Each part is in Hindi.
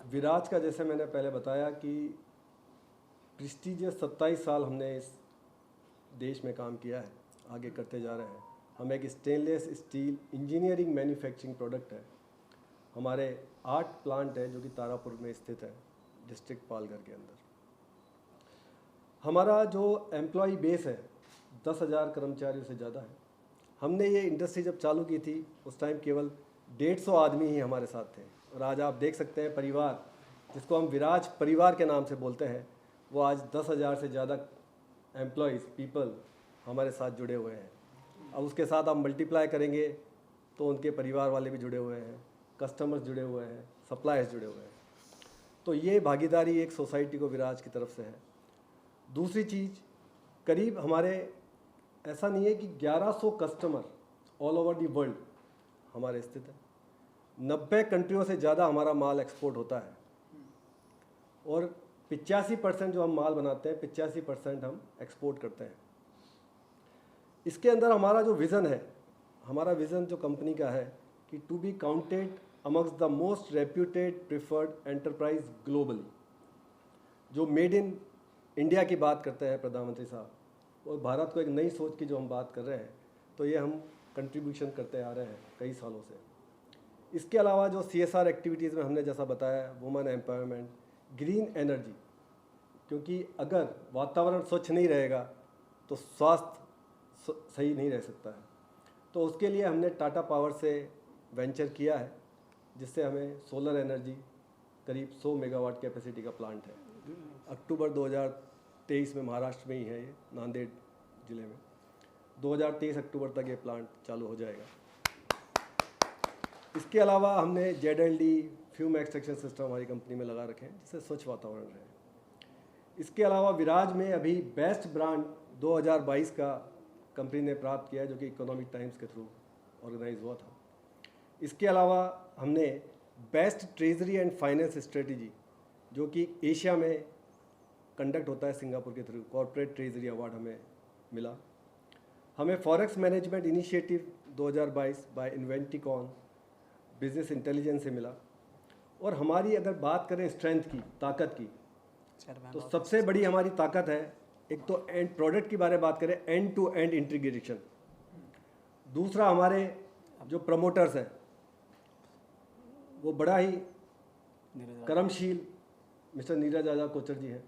विराज का जैसे मैंने पहले बताया कि प्रेस्टीजियस 27 साल हमने इस देश में काम किया है, आगे करते जा रहे हैं। हम एक stainless steel engineering manufacturing product है। हमारे 8 प्लांट है जो कि तारापुर में स्थित है, डिस्ट्रिक्ट पालघर के अंदर। हमारा जो एम्प्लॉय बेस है 10,000 कर्मचारियों से ज़्यादा है। हमने ये इंडस्ट्री जब चालू की थी उस टाइम केवल 150 आदमी ही हमारे साथ थे, और आज आप देख सकते हैं परिवार, जिसको हम विराज परिवार के नाम से बोलते हैं, वो आज 10,000 से ज़्यादा एम्प्लॉयज़ पीपल हमारे साथ जुड़े हुए हैं। अब उसके साथ आप मल्टीप्लाई करेंगे तो उनके परिवार वाले भी जुड़े हुए हैं, कस्टमर्स जुड़े हुए हैं, सप्लायर्स जुड़े हुए हैं। तो ये भागीदारी एक सोसाइटी को विराज की तरफ से है। दूसरी चीज़, करीब हमारे ऐसा नहीं है कि 1100 customer all over the world हमारे स्थित है। 90 कंट्रियों से ज़्यादा हमारा माल एक्सपोर्ट होता है, और 85% जो हम माल बनाते हैं 85% हम एक्सपोर्ट करते हैं। इसके अंदर हमारा जो विज़न है, हमारा विज़न जो कंपनी का है कि to be counted amongst the most reputed preferred enterprise globally. जो मेड इन इंडिया की बात करते हैं प्रधानमंत्री साहब, और भारत को एक नई सोच की जो हम बात कर रहे हैं, तो ये हम कंट्रीब्यूशन करते आ रहे हैं कई सालों से। इसके अलावा जो CSR एक्टिविटीज़ में हमने जैसा बताया, वुमेन एम्पावरमेंट, ग्रीन एनर्जी, क्योंकि अगर वातावरण स्वच्छ नहीं रहेगा तो स्वास्थ्य सही नहीं रह सकता है। तो उसके लिए हमने टाटा पावर से वेंचर किया है, जिससे हमें सोलर एनर्जी करीब 100 मेगावाट कैपेसिटी का प्लांट है। अक्टूबर 2023 में महाराष्ट्र में ही है ये, नांदेड़ ज़िले में। 2023 अक्टूबर तक ये प्लांट चालू हो जाएगा। इसके अलावा हमने ZLD फ्यूम एक्सट्रैक्शन सिस्टम हमारी कंपनी में लगा रखे हैं, जिससे स्वच्छ वातावरण रहे। इसके अलावा विराज में अभी बेस्ट ब्रांड 2022 का कंपनी ने प्राप्त किया है, जो कि इकोनॉमिक टाइम्स के थ्रू ऑर्गेनाइज हुआ था। इसके अलावा हमने best treasury and finance strategy, जो कि एशिया में कंडक्ट होता है सिंगापुर के थ्रू, कॉर्पोरेट ट्रेजरी अवार्ड हमें मिला। हमें forex management initiative 2022 by Inventicon business intelligence से मिला। और हमारी अगर बात करें स्ट्रेंथ की, ताकत की, तो सबसे बड़ी हमारी ताकत है, एक तो एंड प्रोडक्ट की बारे में बात करें, एंड टू एंड इंटीग्रेशन। दूसरा, हमारे जो प्रमोटर्स हैं वो बड़ा ही कर्मशील मिस्टर नीरज आजा कोचर जी हैं,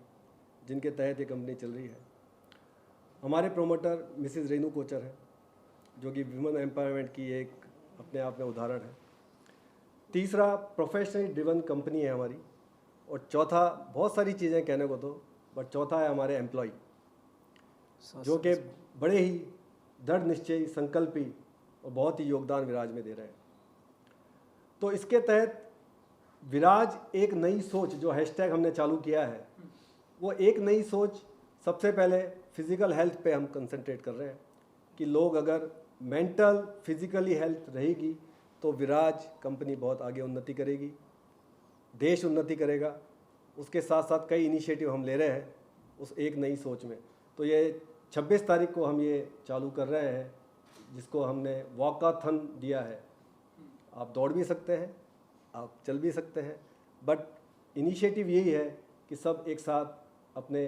जिनके तहत ये कंपनी चल रही है। हमारे प्रोमोटर मिसिज रेनू कोचर हैं, जो कि वुमेन एम्पावरमेंट की एक अपने आप में उदाहरण है। तीसरा, प्रोफेशनली ड्रिवन कंपनी है हमारी। और चौथा, बहुत सारी चीज़ें कहने को तो, बट चौथा है हमारे एम्प्लॉय, जो कि बड़े ही दृढ़ निश्चयी, संकल्पी और बहुत ही योगदान विराज में दे रहे हैं। तो इसके तहत विराज एक नई सोच, जो हैशटैग हमने चालू किया है, वो एक नई सोच सबसे पहले फिज़िकल हेल्थ पे हम कंसंट्रेट कर रहे हैं कि लोग अगर मेंटल फिज़िकली हेल्थ रहेगी तो विराज कंपनी बहुत आगे उन्नति करेगी, देश उन्नति करेगा। उसके साथ साथ कई इनिशिएटिव हम ले रहे हैं उस एक नई सोच में। तो ये 26 तारीख को हम ये चालू कर रहे हैं, जिसको हमने वॉकाथन दिया है। आप दौड़ भी सकते हैं, आप चल भी सकते हैं, बट इनिशिएटिव यही है कि सब एक साथ अपने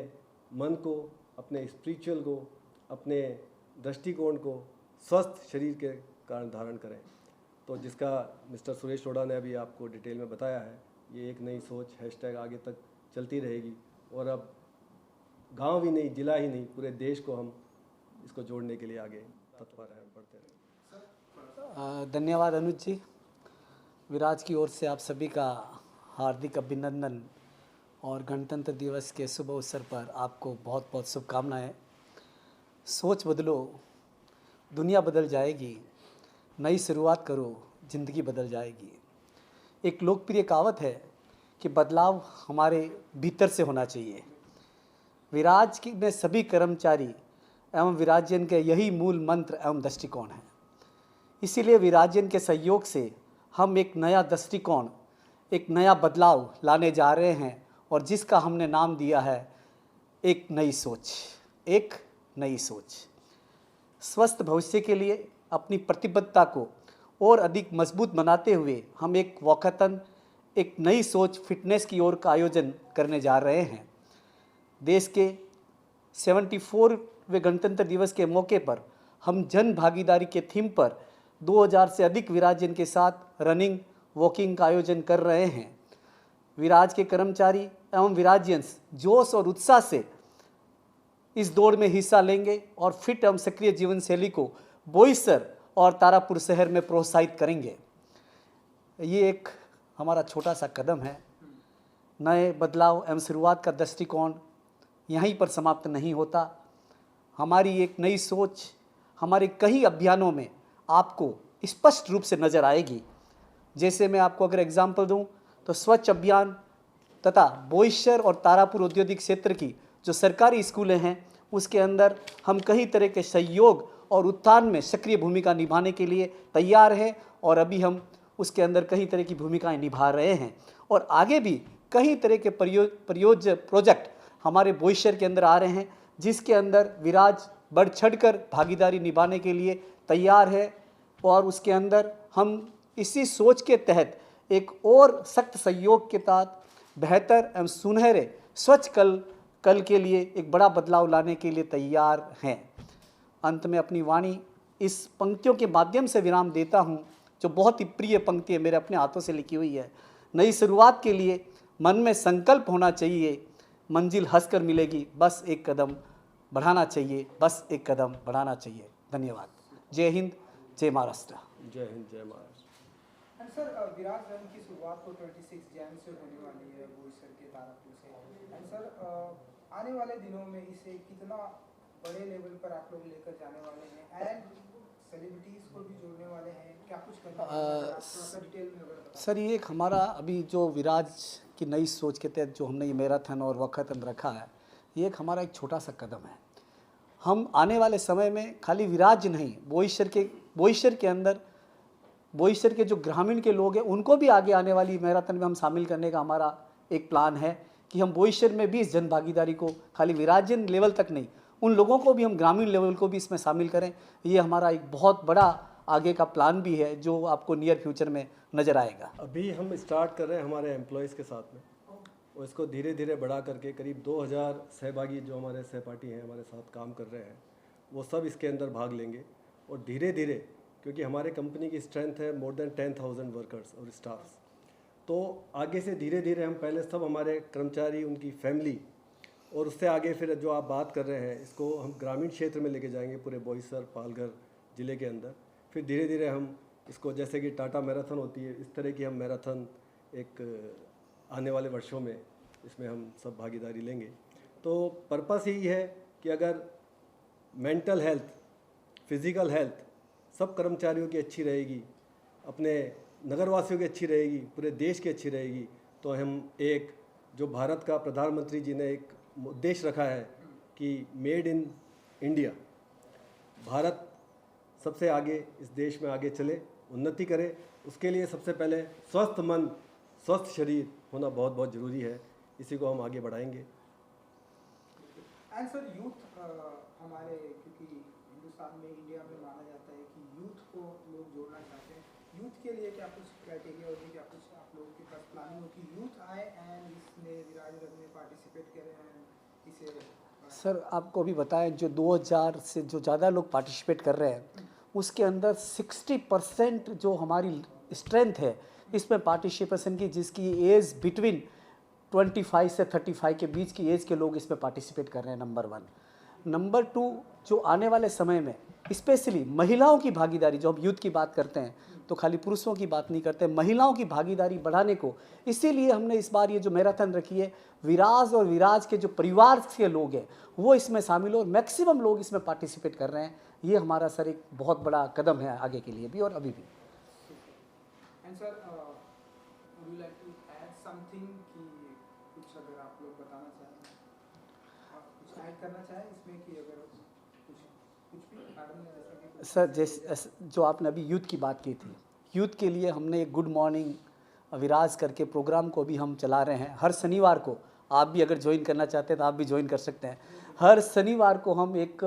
मन को, अपने स्पिरिचुअल को, अपने दृष्टिकोण को स्वस्थ शरीर के कारण धारण करें। तो जिसका मिस्टर सुरेश रोड़ा ने अभी आपको डिटेल में बताया है, ये एक नई सोच हैशटैग आगे तक चलती रहेगी। और अब गांव ही नहीं, जिला ही नहीं, पूरे देश को हम इसको जोड़ने के लिए आगे तत्पर हैं, बढ़ते रहें। धन्यवाद अनुज जी। विराज की ओर से आप सभी का हार्दिक अभिनंदन, और गणतंत्र दिवस के शुभ अवसर पर आपको बहुत बहुत शुभकामनाएं। सोच बदलो, दुनिया बदल जाएगी। नई शुरुआत करो, ज़िंदगी बदल जाएगी। एक लोकप्रिय कहावत है कि बदलाव हमारे भीतर से होना चाहिए। विराज की में सभी कर्मचारी एवं विराजियन के यही मूल मंत्र एवं दृष्टिकोण है। इसीलिए विराजियन के सहयोग से हम एक नया दृष्टिकोण, एक नया बदलाव लाने जा रहे हैं, और जिसका हमने नाम दिया है एक नई सोच। एक नई सोच स्वस्थ भविष्य के लिए अपनी प्रतिबद्धता को और अधिक मजबूत बनाते हुए हम एक वॉकाथन एक नई सोच फिटनेस की ओर का आयोजन करने जा रहे हैं। देश के 74वें गणतंत्र दिवस के मौके पर हम जन भागीदारी के थीम पर 2000 से अधिक विराजन के साथ रनिंग वॉकिंग का आयोजन कर रहे हैं। विराज के कर्मचारी एवं विराजियंस जोश और उत्साह से इस दौड़ में हिस्सा लेंगे और फिट एवं सक्रिय जीवन शैली को बोईसर और तारापुर शहर में प्रोत्साहित करेंगे। ये एक हमारा छोटा सा कदम है। नए बदलाव एवं शुरुआत का दृष्टिकोण यहीं पर समाप्त नहीं होता। हमारी एक नई सोच हमारे कई अभियानों में आपको स्पष्ट रूप से नज़र आएगी। जैसे मैं आपको अगर एग्जाम्पल दूं तो स्वच्छ अभियान तथा बोईसर और तारापुर औद्योगिक क्षेत्र की जो सरकारी स्कूलें हैं उसके अंदर हम कई तरह के सहयोग और उत्थान में सक्रिय भूमिका निभाने के लिए तैयार हैं और अभी हम उसके अंदर कई तरह की भूमिकाएं निभा रहे हैं और आगे भी कई तरह के प्रोजेक्ट हमारे बोईसर के अंदर आ रहे हैं जिसके अंदर विराज बढ़ चढ़कर भागीदारी निभाने के लिए तैयार है और उसके अंदर हम इसी सोच के तहत एक और सख्त सहयोग के तहत बेहतर एवं सुनहरे स्वच्छ कल के लिए एक बड़ा बदलाव लाने के लिए तैयार हैं। अंत में अपनी वाणी इस पंक्तियों के माध्यम से विराम देता हूँ जो बहुत ही प्रिय पंक्ति है, मेरे अपने हाथों से लिखी हुई है। नई शुरुआत के लिए मन में संकल्प होना चाहिए, मंजिल हंसकर मिलेगी, बस एक कदम बढ़ाना चाहिए, बस एक कदम बढ़ाना चाहिए। धन्यवाद। जय हिंद, जय महाराष्ट्र। जय हिंद, जय महाराष्ट्र। सर विराज रन की शुरुआत तो 26 जैन से होने वाली है बोईसर के तारापुर से। एंड सर आने वाले दिनों में इसे कितना बड़े लेवल पर आप लोग लेकर जाने वाले हैं एंड सेलिब्रिटीज को भी जोड़ने वाले हैं, क्या कुछ करने वाले हैं? थोड़ा सा डिटेल में अगर बताएं। सर ये एक हमारा अभी जो विराज की नई सोच के तहत जो हमने ये मैराथन और वॉकाथन रखा है, ये एक हमारा एक छोटा सा कदम है। हम आने वाले समय में खाली विराज नहीं, बोईसर के अंदर बोईसर के जो ग्रामीण के लोग हैं उनको भी आगे आने वाली मैराथन में हम शामिल करने का हमारा एक प्लान है कि हम बोईसर में भी इस जन भागीदारी को खाली विराजन लेवल तक नहीं, उन लोगों को भी हम ग्रामीण लेवल को भी इसमें शामिल करें। ये हमारा एक बहुत बड़ा आगे का प्लान भी है जो आपको नियर फ्यूचर में नज़र आएगा। अभी हम स्टार्ट कर रहे हैं हमारे एम्प्लॉयज़ के साथ में और इसको धीरे धीरे बढ़ा करके करीब 2000 सहभागी जो हमारे सहपाठी हैं हमारे साथ काम कर रहे हैं वो सब इसके अंदर भाग लेंगे और धीरे धीरे, क्योंकि हमारे कंपनी की स्ट्रेंथ है मोर देन 10,000 वर्कर्स और स्टाफ्स, तो आगे से धीरे धीरे हम पहले सब हमारे कर्मचारी, उनकी फैमिली और उससे आगे फिर जो आप बात कर रहे हैं इसको हम ग्रामीण क्षेत्र में लेके जाएंगे पूरे बोईसर पालघर ज़िले के अंदर। फिर धीरे धीरे हम इसको, जैसे कि टाटा मैराथन होती है, इस तरह की हम मैराथन एक आने वाले वर्षों में इसमें हम सब भागीदारी लेंगे। तो पर्पस यही है कि अगर मेंटल हेल्थ, फिज़िकल हेल्थ सब कर्मचारियों की अच्छी रहेगी, अपने नगरवासियों की अच्छी रहेगी, पूरे देश की अच्छी रहेगी, तो हम एक जो भारत का प्रधानमंत्री जी ने एक उद्देश्य रखा है कि मेड इन इंडिया, भारत सबसे आगे इस देश में आगे चले, उन्नति करे, उसके लिए सबसे पहले स्वस्थ मन, स्वस्थ शरीर होना बहुत बहुत ज़रूरी है। इसी को हम आगे बढ़ाएंगे। एंड सर यूथ हमारे, क्योंकि हिंदुस्तान में, इंडिया में माना जाता है कि यूथ को लोग जोड़ना चाहते हैं, यूथ के लिए क्या कुछ क्राइटेरिया होगी, क्या कुछ आप लोगों के पास प्लानिंग हो कि यूथ आए एंड इसमें विराज रन में पार्टिसिपेट करें एंड इसे? सर आपको भी बताएं, जो 2000 से जो ज़्यादा लोग पार्टिसिपेट कर रहे हैं उसके अंदर 60% जो हमारी स्ट्रेंथ है इसमें पार्टिसिपेशन की, जिसकी एज बिटवीन 25 से 35 के बीच की एज के लोग इसमें पार्टिसिपेट कर रहे हैं, नंबर 1। नंबर 2, जो आने वाले समय में स्पेशली महिलाओं की भागीदारी, जो हम यूथ की बात करते हैं तो खाली पुरुषों की बात नहीं करते, महिलाओं की भागीदारी बढ़ाने को, इसीलिए हमने इस बार ये जो मैराथन रखी है, विराज और विराज के जो परिवार के लोग हैं वो इसमें शामिल हो, मैक्सिमम लोग इसमें पार्टिसिपेट कर रहे हैं। ये हमारा सर एक बहुत बड़ा कदम है आगे के लिए भी और अभी भी। And sir would you like to add something कि कुछ अगर आप लोग बताना चाहें, कुछ ऐड करना चाहें इसमें कि अगर कुछ भी मैडम ने जैसा कि सर जैसे जो आपने अभी यूथ की बात की थी, यूथ के लिए हमने एक गुड मॉर्निंग विराज करके प्रोग्राम को भी हम चला रहे हैं। हर शनिवार को आप भी अगर ज्वाइन करना चाहते हैं तो आप भी ज्वाइन कर सकते हैं। हर शनिवार को हम एक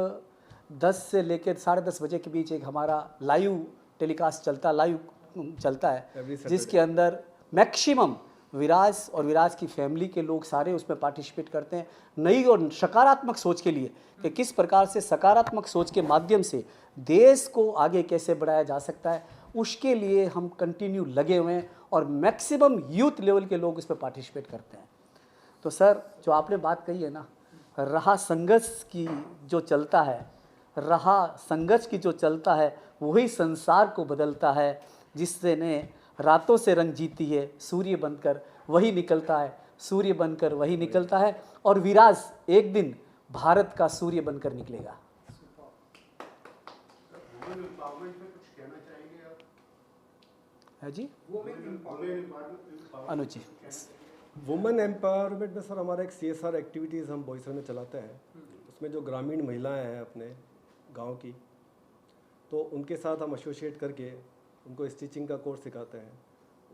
10 से लेकर 10:30 बजे के बीच एक हमारा लाइव टेलीकास्ट चलता है, जिसके अंदर मैक्सिमम विराज और विराज की फैमिली के लोग सारे उसमें पार्टिसिपेट करते हैं, नई और सकारात्मक सोच के लिए कि किस प्रकार से सकारात्मक सोच के माध्यम से देश को आगे कैसे बढ़ाया जा सकता है, उसके लिए हम कंटिन्यू लगे हुए हैं और मैक्सिमम यूथ लेवल के लोग इसमें पार्टिसिपेट करते हैं। तो सर जो आपने बात कही है ना, रहा संघर्ष की जो चलता है, रहा संघर्ष की जो चलता है वही संसार को बदलता है, जिससे ने रातों से रंग जीती है, सूर्य बनकर वही निकलता है, सूर्य बनकर वही निकलता है, और विराज एक दिन भारत का सूर्य बनकर निकलेगा। है जी अनुज जी। वुमेन एम्पावरमेंट में सर हमारा एक CSR एक्टिविटीज़ हम बोईसर में चलाते हैं। उसमें जो ग्रामीण महिलाएं हैं अपने गांव की, तो उनके साथ हम एसोसिएट करके उनको स्टिचिंग का कोर्स सिखाते हैं,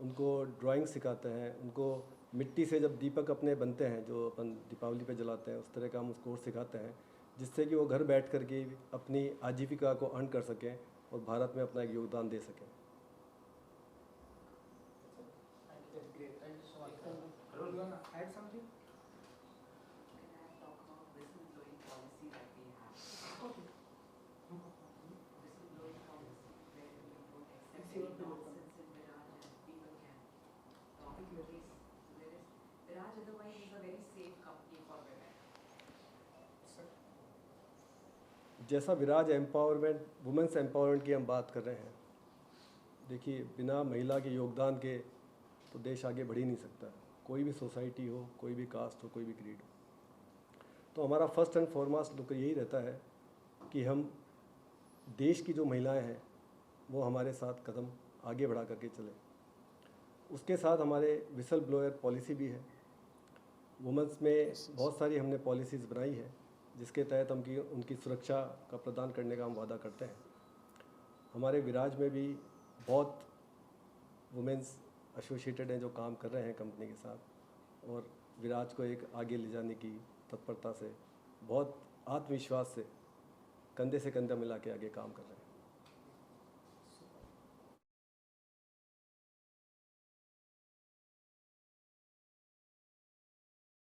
उनको ड्राइंग सिखाते हैं, उनको मिट्टी से जब दीपक अपने बनते हैं जो अपन दीपावली पे जलाते हैं, उस तरह का हम उस कोर्स सिखाते हैं, जिससे कि वो घर बैठ कर के अपनी आजीविका को अर्न कर सकें और भारत में अपना एक योगदान दे सकें। You wanna add something? Can I talk about whistleblowing policy that we have? Okay. Whistleblowing policy where we don't accept It's your any bill. nonsense in Viraj and people can talk in case there is Viraj otherwise is a very safe company for women. Sir. जैसा विराज एम्पावरमेंट, वुमेंस एम्पावरमेंट की हम बात कर रहे हैं, देखिए बिना महिला के योगदान के तो देश आगे बढ़ ही नहीं सकता। कोई भी सोसाइटी हो, कोई भी कास्ट हो, कोई भी क्रीड हो। तो हमारा फर्स्ट एंड फॉरमोस्ट लुक यही रहता है कि हम देश की जो महिलाएं हैं वो हमारे साथ कदम आगे बढ़ा करके चलें। उसके साथ हमारे विसल ब्लोअर पॉलिसी भी है। वुमेंस में बहुत सारी हमने पॉलिसीज़ बनाई है जिसके तहत हम की उनकी सुरक्षा का प्रदान करने का हम वादा करते हैं। हमारे विराज में भी बहुत वुमेंस एसोसिएटेड हैं जो काम कर रहे हैं कंपनी के साथ, और विराज को एक आगे ले जाने की तत्परता से, बहुत आत्मविश्वास से कंधे से कंधा मिला के आगे काम कर रहे हैं।